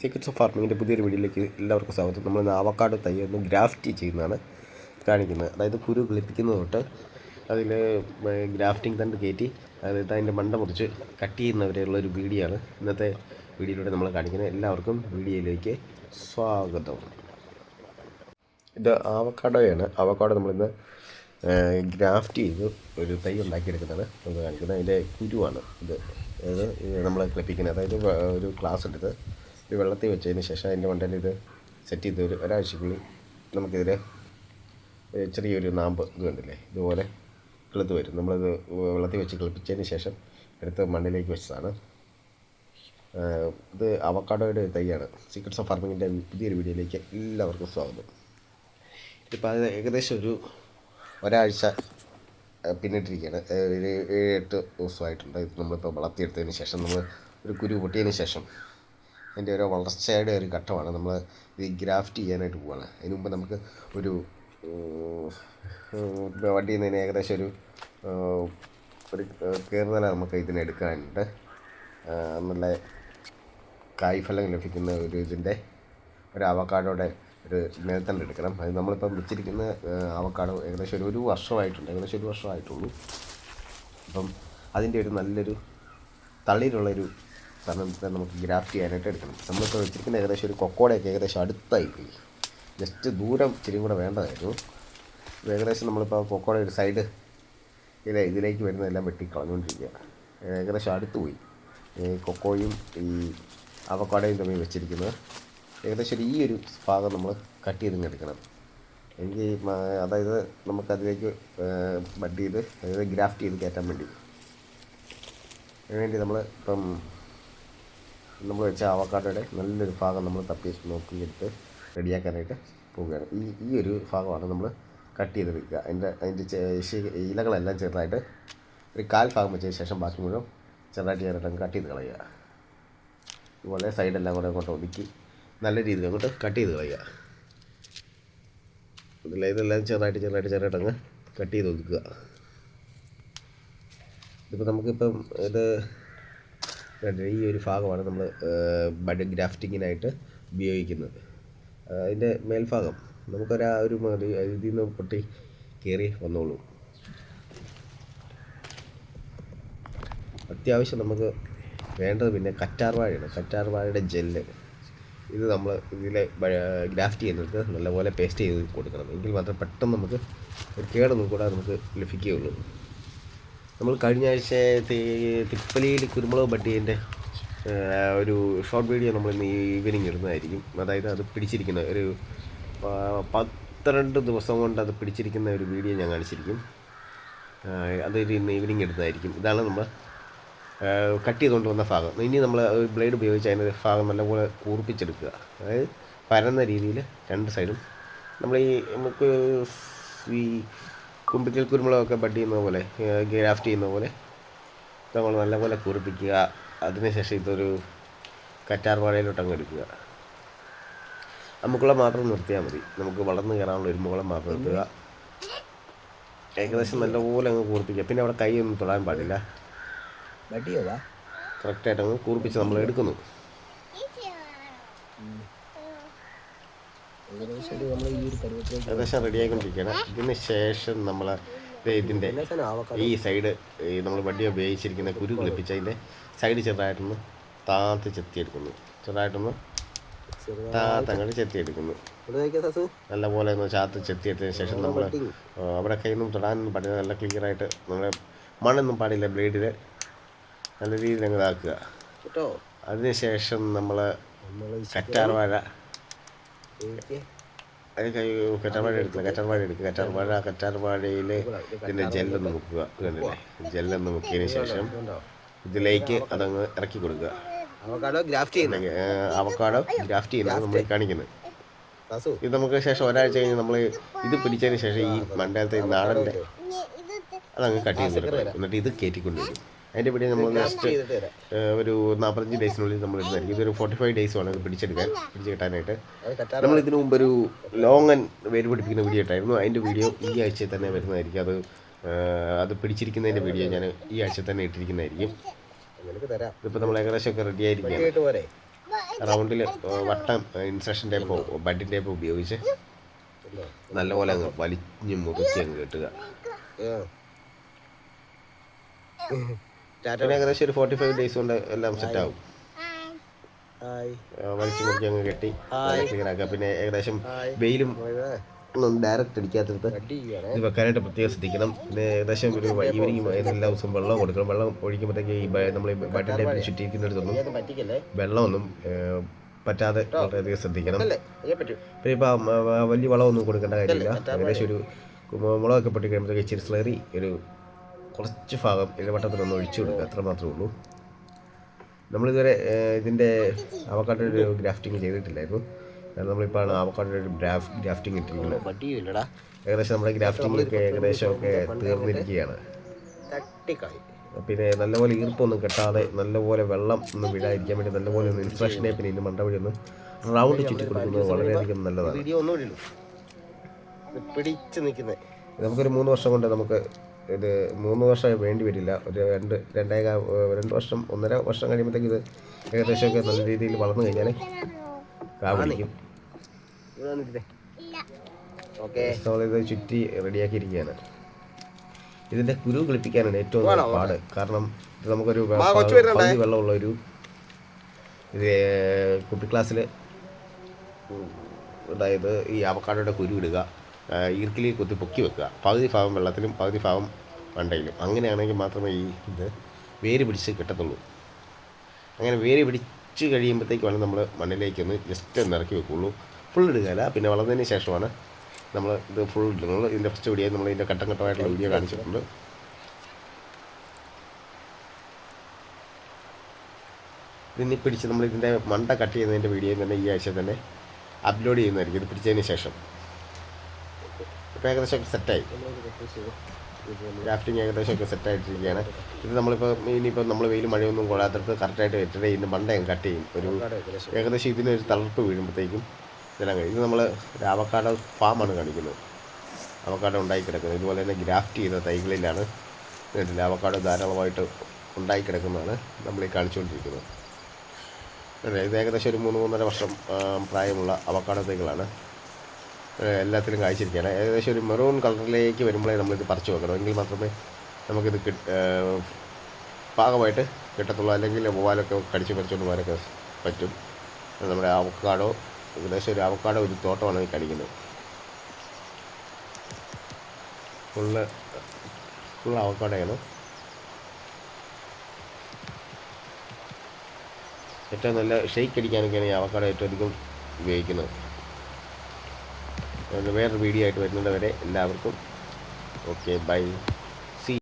Secrets of ഫാർമിങ്ങിൻ്റെ പുതിയൊരു വീഡിയോയിലേക്ക് എല്ലാവർക്കും സ്വാഗതം. നമ്മൾ അവക്കാഡോ തൈ ഒന്ന് ഗ്രാഫ്റ്റ് ചെയ്യുന്നതാണ് കാണിക്കുന്നത്. അതായത് കുരു കിളിപ്പിക്കുന്നത് തൊട്ട് അതിൽ ഗ്രാഫ്റ്റിംഗ് തണ്ട് കയറ്റി അതായത് അതിൻ്റെ മണ്ട മുറിച്ച് കട്ട് ചെയ്യുന്നവരെയുള്ള ഒരു വീഡിയോ ആണ് ഇന്നത്തെ വീഡിയോയിലൂടെ നമ്മൾ കാണിക്കുന്നത്. എല്ലാവർക്കും വീഡിയോയിലേക്ക് സ്വാഗതം. ഇത് അവക്കാഡോയാണ്. അവക്കാഡോ നമ്മളിന്ന് ഗ്രാഫ്റ്റ് ചെയ്ത് ഒരു തൈ ഉണ്ടാക്കിയെടുക്കുന്നതാണ് നമ്മൾ കാണിക്കുന്നത്. അതിൻ്റെ കുരുവാണ് ഇത് നമ്മൾ ക്ലിപ്പിക്കുന്നത്. അതായത് ഒരു ഗ്ലാസ് എടുത്ത് ഇത് വെള്ളത്തിൽ വെച്ചതിന് ശേഷം അതിൻ്റെ മണ്ടയിൽ ഇത് സെറ്റ് ചെയ്ത് ഒരാഴ്ചക്കുള്ളിൽ നമുക്കിതിൽ ചെറിയൊരു നാമ്പ് ഇത് കണ്ടില്ലേ, ഇതുപോലെ കിളുത്ത് വരും. നമ്മളത് വെള്ളത്തിൽ വെച്ച് കിളിപ്പിച്ചതിന് ശേഷം എടുത്ത് മണ്ണിലേക്ക് വെച്ചതാണ്. ഇത് അവക്കാഡോയുടെ തൈയാണ്. സീക്രട്സ് ഓഫ് ഫാർമിങ്ങിൻ്റെ പുതിയൊരു വീഡിയോയിലേക്ക് എല്ലാവർക്കും സ്വാഗതം. ഇതിപ്പോൾ അത് ഏകദേശം ഒരാഴ്ച പിന്നിട്ടിരിക്കുകയാണ്. ഒരു 7-8 ദിവസമായിട്ടുണ്ട്. ഇത് നമ്മളിപ്പോൾ വളർത്തിയെടുത്തതിന് ശേഷം നമ്മൾ ഒരു കുരു പൊട്ടിയതിന് ശേഷം അതിൻ്റെ ഓരോ വളർച്ചയുടെ ഒരു ഘട്ടമാണ്. നമ്മൾ ഇത് ഗ്രാഫ്റ്റ് ചെയ്യാനായിട്ട് പോവുകയാണ്. അതിന് മുമ്പ് നമുക്ക് ഒരു വണ്ടി ചെയ്യുന്നതിന് ഏകദേശം ഒരു കയറുതല നമുക്ക് ഇതിനെടുക്കാനുണ്ട്. നല്ല കായ്ഫലം ലഭിക്കുന്ന ഇതിൻ്റെ ഒരു അവക്കാഡോയുടെ ഒരു മേൽത്തണ്ട് എടുക്കണം. അത് നമ്മളിപ്പം വെച്ചിരിക്കുന്ന അവക്കാഡോ ഏകദേശം ഒരു വർഷമായിട്ടുണ്ട്. ഏകദേശം ഒരു വർഷമായിട്ടുള്ളൂ. അപ്പം അതിൻ്റെ ഒരു നല്ലൊരു തളിരുള്ളൊരു സാധനത്തെ നമുക്ക് ഗ്രാഫ്റ്റ് ചെയ്യാനായിട്ട് എടുക്കണം. നമ്മളിപ്പോൾ വെച്ചിരിക്കുന്ന ഏകദേശം ഒരു കൊക്കോടയൊക്കെ ഏകദേശം അടുത്തായി പോയി. ജസ്റ്റ് ദൂരം ഇച്ചിരി കൂടെ വേണ്ടതായിരുന്നു. ഏകദേശം നമ്മളിപ്പോൾ കൊക്കോടെ ഒരു സൈഡ് ഇതിലേക്ക് വരുന്നതെല്ലാം വെട്ടിക്കളഞ്ഞുകൊണ്ടിരിക്കുക. ഏകദേശം അടുത്ത് പോയി. കൊക്കോയും ഈ അവക്കാഡോയും തമ്മിൽ വെച്ചിരിക്കുന്നത് ഏകദേശം ഈ ഒരു ഭാഗം നമ്മൾ കട്ട് ചെയ്തിങ്ങ് എടുക്കണം. എനിക്ക് അതായത് നമുക്കതിലേക്ക് ബഡ് ചെയ്ത് അതായത് ഗ്രാഫ്റ്റ് ചെയ്ത് കയറ്റാൻ വേണ്ടി നമ്മൾ വെച്ച അവക്കാഡോയുടെ നല്ലൊരു ഭാഗം നമ്മൾ തപ്പി നോക്കിയെടുത്ത് റെഡിയാക്കാനായിട്ട് പോവുകയാണ്. ഈ ഒരു ഭാഗമാണ് നമ്മൾ കട്ട് ചെയ്ത് വെക്കുക. അതിൻ്റെ ഇലകളെല്ലാം ചെറുതായിട്ട് ഒരു 1/4 ഭാഗം വെച്ചതിന് ശേഷം ബാക്കി മുഴുവൻ ചെറുതായിട്ട് കട്ട് ചെയ്ത് കളയുക. ഇതുപോലെ സൈഡെല്ലാം കൂടെ അങ്ങോട്ട് ഒതുക്കി നല്ല രീതിയിൽ അങ്ങോട്ട് കട്ട് ചെയ്ത് കളയുക. ഇതെല്ലാം ചെറുതായിട്ട് അങ്ങ് കട്ട് ചെയ്ത് ഒതുക്കുക. ഇതിപ്പോൾ നമുക്കിപ്പം ഈ ഒരു ഭാഗമാണ് നമ്മൾ ബഡ് ഗ്രാഫ്റ്റിങ്ങിനായിട്ട് ഉപയോഗിക്കുന്നത്. അതിൻ്റെ മേൽഭാഗം നമുക്കൊരു മതി ഇതിൽ നിന്ന് പൊട്ടി കയറി വന്നോളൂ. അത്യാവശ്യം നമുക്ക് വേണ്ടത് പിന്നെ കറ്റാർ വാഴയാണ്. കറ്റാർ വാഴയുടെ ജെല്ല് ഇത് നമ്മൾ ഇതിൽ ഗ്രാഫ്റ്റ് ചെയ്യുന്നത് നല്ലപോലെ പേസ്റ്റ് ചെയ്ത് കൊടുക്കണം. എങ്കിൽ മാത്രം പെട്ടെന്ന് നമുക്ക് ഒരു കേടൊന്നും കൂടെ നമുക്ക് ലഭിക്കുകയുള്ളൂ. നമ്മൾ കഴിഞ്ഞ ആഴ്ച തിപ്പലിയിൽ കുരുമുളക് ബഡ്ഡിയൻ്റെ ഒരു ഷോർട്ട് വീഡിയോ നമ്മൾ ഇന്ന് ഈവനിങ് ഇടുന്നതായിരിക്കും. അതായത് അത് പിടിച്ചിരിക്കുന്ന ഒരു 12 ദിവസം കൊണ്ട് അത് പിടിച്ചിരിക്കുന്ന ഒരു വീഡിയോ ഞാൻ കാണിച്ചിരിക്കും. അതൊരു ഇന്ന് ഈവനിങ് ഇടുന്നതായിരിക്കും. ഇതാണ് നമ്മൾ കട്ട് ചെയ്തുകൊണ്ട് വന്ന ഭാഗം. ഇനി നമ്മൾ ബ്ലേഡ് ഉപയോഗിച്ച് അതിൻ്റെ ഭാഗം നല്ലപോലെ കൂർപ്പിച്ചെടുക്കുക. അതായത് പരന്ന രീതിയിൽ 2 സൈഡും നമുക്ക് ഈ കുമ്പിക്കൽ കുരുമുളകൊക്കെ ബഡ് ചെയ്യുന്ന പോലെ ഗ്രാഫ്റ്റ് ചെയ്യുന്ന പോലെ നമ്മൾ നല്ലപോലെ കൂർപ്പിക്കുക. അതിനുശേഷം ഇതൊരു കറ്റാർ വാഴയിലോട്ട് അങ്ങ് എടുക്കുക. അമുക്കുളം മാത്രം നിർത്തിയാൽ മതി. നമുക്ക് വളർന്നു കയറാനുള്ള ഒരു മുകുളം മാത്രം നിർത്തുക. ഏകദേശം നല്ലപോലെ അങ്ങ് കൂർപ്പിക്കുക. പിന്നെ അവിടെ കൈയൊന്നും തൊടാൻ പാടില്ല. കറക്റ്റായിട്ട് അങ്ങ് കൂർപ്പിച്ച് നമ്മൾ എടുക്കുന്നു. ഏകദേശം റെഡിയായിക്കൊണ്ടിരിക്കുകയാണ്. ഇതിന് ശേഷം നമ്മൾ ഇതിൻ്റെ ഈ സൈഡ് നമ്മൾ വണ്ടി ഉപയോഗിച്ചിരിക്കുന്ന കുരു കിളിപ്പിച്ച് അതിൻ്റെ സൈഡ് ചെറുതായിട്ടൊന്ന് താത്ത് ചെത്തിയെടുക്കുന്നു. അങ്ങോട്ട് ചെത്തിയെടുക്കുന്നു. നല്ലപോലെ ഒന്ന് ചെത്തിയെടുത്തതിന് ശേഷം നമ്മൾ അവിടെ കൈയൊന്നും തൊടാനൊന്നും പാടില്ല. നല്ല ക്ലിയറായിട്ട് നമ്മുടെ മണ്ണൊന്നും പാടില്ല. ബ്ലേഡിൽ നല്ല രീതിയിൽ അങ്ങ് ഇതാക്കുക. അതിനുശേഷം നമ്മൾ കറ്റാർ വാഴയിൽ ഇതിൻ്റെ ജെല്ലൊന്ന് മുക്കുക. കണ്ടില്ലേ, ജെല്ലൊന്ന് മുക്കിയതിന് ശേഷം ഇതിലേക്ക് അതങ്ങ് ഇറക്കി കൊടുക്കുക. അവക്കാഡോ ഗ്രാഫ്റ്റ് ചെയ്യുന്നത് നമ്മൾ കാണിക്കുന്നത്. ഇത് നമുക്ക് ശേഷം ഒരാഴ്ച കഴിഞ്ഞ് നമ്മൾ ഇത് പിടിച്ചതിന് ശേഷം ഈ മണ്ടലത്തെ നാടൻ്റെ അതങ്ങ് കട്ട് ചെയ്തെടുക്കണം. എന്നിട്ട് ഇത് കയറ്റിക്കൊണ്ടുവരും. അതിൻ്റെ വീഡിയോ നമ്മൾ നെക്സ്റ്റ് ഒരു 45 ഡേയ്സിനുള്ളിൽ നമ്മൾ ഇടുന്നതായിരിക്കും. ഇതൊരു 45 ഡേയ്സ് വേണം ഇത് പിടിച്ച് കിട്ടാനായിട്ട്. നമ്മൾ ഇതിനു മുമ്പ് ഒരു ലോങ്ങൻ വേര് പിടിപ്പിക്കുന്ന വീഡിയോ ഇട്ടായിരുന്നു. അതിൻ്റെ വീഡിയോ ഈ ആഴ്ച തന്നെ വരുന്നതായിരിക്കും. അത് പിടിച്ചിരിക്കുന്നതിൻ്റെ വീഡിയോ ഞാൻ ഈ ആഴ്ച തന്നെ ഇട്ടിരിക്കുന്നതായിരിക്കും. ഇതിപ്പോൾ നമ്മൾ ഏകദേശമൊക്കെ റെഡി ആയിരിക്കുകയാണ്. റൗണ്ടിൽ വട്ടം ഇൻസെക്ഷൻ ടേപ്പോ ബഡിൻ ടേപ്പോ ഉപയോഗിച്ച് നല്ലപോലെ അങ്ങ് വലിഞ്ഞ് മുറുക്കി അങ്ങ് കെട്ടുക. പിന്നെ ഏകദേശം ഒരു 45 ഡേയ്സ് കൊണ്ട് എല്ലാം സെറ്റാകും. വലിച്ചു മുറുക്കി അങ്ങ് കെട്ടി ക്ലിയർ ആക്കുക. പിന്നെ ഏകദേശം വെയിലും ഒന്നും ഡയറക്റ്റ് അടിക്കാത്തത് ഇത് വെക്കാനായിട്ട് പ്രത്യേകം ശ്രദ്ധിക്കണം. പിന്നെ ഏകദേശം ഒരു ഈവനിങ് എല്ലാ ദിവസവും വെള്ളം കൊടുക്കണം. വെള്ളം ഒഴിക്കുമ്പോഴത്തേക്ക് ഈ നമ്മൾ ഈ ബട്ടൺ ടൈപ്പിൽ ചുറ്റിയിരിക്കുന്നിടത്തൊന്നും വെള്ളമൊന്നും പറ്റാതെ വളരെയധികം ശ്രദ്ധിക്കണം. പിന്നെ ഇപ്പം വലിയ വളമൊന്നും കൊടുക്കേണ്ട കാര്യമില്ല. ഏകദേശം ഒരു മുളകൊക്കെ പൊട്ടി കഴിയുമ്പോഴത്തേക്ക് ഇച്ചിരി സ്ലറി ഒരു കുറച്ച് ഭാഗം ഇലവട്ടത്തിലൊന്ന് ഒഴിച്ചു കൊടുക്കുക, അത്ര മാത്രമേ ഉള്ളൂ. നമ്മളിതുവരെ ഇതിൻ്റെ അവക്കാഡോ ഒരു ഗ്രാഫ്റ്റിംഗ് ചെയ്തിട്ടില്ലായിരുന്നു. നമ്മളിപ്പോൾ അവക്കാഡോ ഒരു ഗ്രാഫ്റ്റിംഗ് ഇട്ടിരിക്കുന്നത്. ഏകദേശം നമ്മുടെ ഗ്രാഫ്റ്റിംഗ് ഒക്കെ ഏകദേശമൊക്കെ തീർന്നിരിക്കുകയാണ്. പിന്നെ നല്ലപോലെ ഈർപ്പൊന്നും കെട്ടാതെ നല്ലപോലെ വെള്ളം ഒന്നും വീഴാതിരിക്കാൻ വേണ്ടി നല്ലപോലെ ഒന്ന് ഇൻസ്ട്രക്ഷനെ പിന്നെ ഇതിന് മണ്ട വഴി ഒന്ന് റൗണ്ട് ചുറ്റി കൊടുക്കുന്നത് വളരെയധികം നല്ലതാണ്. നമുക്കൊരു 3 വർഷം കൊണ്ട് നമുക്ക് ഇത് 3 വർഷം വേണ്ടി വരില്ല. ഒരു 2 വർഷം 1.5 വർഷം കഴിയുമ്പോഴത്തേക്ക് ഇത് ഏകദേശമൊക്കെ നല്ല രീതിയിൽ വളർന്നു കഴിഞ്ഞാൽ കാവടിക്കും. നമ്മളിത് ചുറ്റി റെഡിയാക്കിയിരിക്കുകയാണ്. ഇതിൻ്റെ കുരു കിളിപ്പിക്കാനാണ് ഏറ്റവും പാട്. കാരണം ഇത് നമുക്കൊരു പകുതി വെള്ളമുള്ളൊരു ഇത് കുട്ടി ക്ലാസ്സിൽ അതായത് ഈ അവക്കാഡോയുടെ കുരു ഇടുക, ഈർക്കിലി കുത്തി പൊക്കി വെക്കുക, പകുതി ഭാഗം വെള്ളത്തിലും പകുതി ഭാഗം മണ്ടയിലും. അങ്ങനെയാണെങ്കിൽ മാത്രമേ ഈ ഇത് വേര് പിടിച്ച് കിട്ടത്തുള്ളൂ. അങ്ങനെ വേര് പിടിച്ച് കഴിയുമ്പോഴത്തേക്ക് വേണം നമ്മൾ മണ്ണിലേക്കൊന്ന് ജസ്റ്റ് ഒന്ന് ഇറക്കി വെക്കുള്ളൂ. ഫുൾ ഇടുകയില്ല. പിന്നെ വളർന്നതിന് ശേഷമാണ് നമ്മൾ ഇത് ഫുൾ ഇടുന്നത്. ഇതിൻ്റെ ഫസ്റ്റ് വീഡിയോ നമ്മൾ ഇതിൻ്റെ ഘട്ടം ഘട്ടമായിട്ടുള്ള വീഡിയോ കാണിച്ചിട്ടുണ്ട്. ഇതിനെ പിടിച്ച് നമ്മൾ ഇതിൻ്റെ മണ്ട കട്ട് ചെയ്യുന്നതിൻ്റെ വീഡിയോ തന്നെ ഈ ആഴ്ച തന്നെ അപ്ലോഡ് ചെയ്യുന്നതായിരിക്കും. ഇത് പിടിച്ചതിന് ശേഷം ഇപ്പോൾ ഏകദേശമൊക്കെ സെറ്റായി. ഗ്രാഫ്റ്റിംഗ് ഏകദേശമൊക്കെ സെറ്റായിട്ടിരിക്കുകയാണ്. ഇത് നമ്മളിപ്പോൾ ഇനിയിപ്പോൾ നമ്മൾ വെയിൽ മഴയൊന്നും കൊള്ളാത്തടത്ത് കറക്റ്റായിട്ട് വെച്ചിട്ട് ഇതിൻ്റെ മണ്ടയും കട്ട് ചെയ്യും. ഒരു ഏകദേശം ഇതിനൊരു തളർപ്പ് വീഴുമ്പോഴത്തേക്കും ഇതെല്ലാം കഴിയും. ഇത് നമ്മൾ ഒരു അവക്കാഡോ ഫാമാണ് കാണിക്കുന്നത്. അവക്കാഡോ ഉണ്ടായി കിടക്കുന്നത് ഇതുപോലെ തന്നെ ഗ്രാഫ്റ്റ് ചെയ്ത തൈകളിലാണ് ഇതിൽ അവക്കാഡോ ധാരാളമായിട്ട് ഉണ്ടായി കിടക്കുന്നതാണ് നമ്മളീ കാണിച്ചുകൊണ്ടിരിക്കുന്നത്. ഇത് ഏകദേശം ഒരു 3-3.5 വർഷം പ്രായമുള്ള അവക്കാഡോ തൈകളാണ്. എല്ലാത്തിലും കായ്ച്ചിരിക്കുകയാണ്. ഏകദേശം ഒരു മെറൂൺ കളറിലേക്ക് വരുമ്പോഴേ നമ്മളിത് പറിച്ചു വെക്കണം. എങ്കിൽ മാത്രമേ നമുക്കിത് പാകമായിട്ട് കിട്ടത്തുള്ളൂ. അല്ലെങ്കിൽ പോകാനൊക്കെ കടിച്ച് പറിച്ചുകൊണ്ട് പോകാനൊക്കെ പറ്റും. നമ്മുടെ അവക്കാഡോ ഏകദേശം ഒരു അവക്കാഡോ ഒരു തോട്ടമാണ് ഈ കാണിക്കുന്നത്. ഫുൾ അവക്കാഡോയാണ്. ഏറ്റവും നല്ല ഷെയ്ക്ക് അടിക്കാനൊക്കെയാണ് ഈ അവക്കാഡോ ഏറ്റവും അധികം ഉപയോഗിക്കുന്നത്. വേറൊരു വീഡിയോ ആയിട്ട് വരുന്നത് വരെ എല്ലാവർക്കും ഓക്കെ, ബൈ.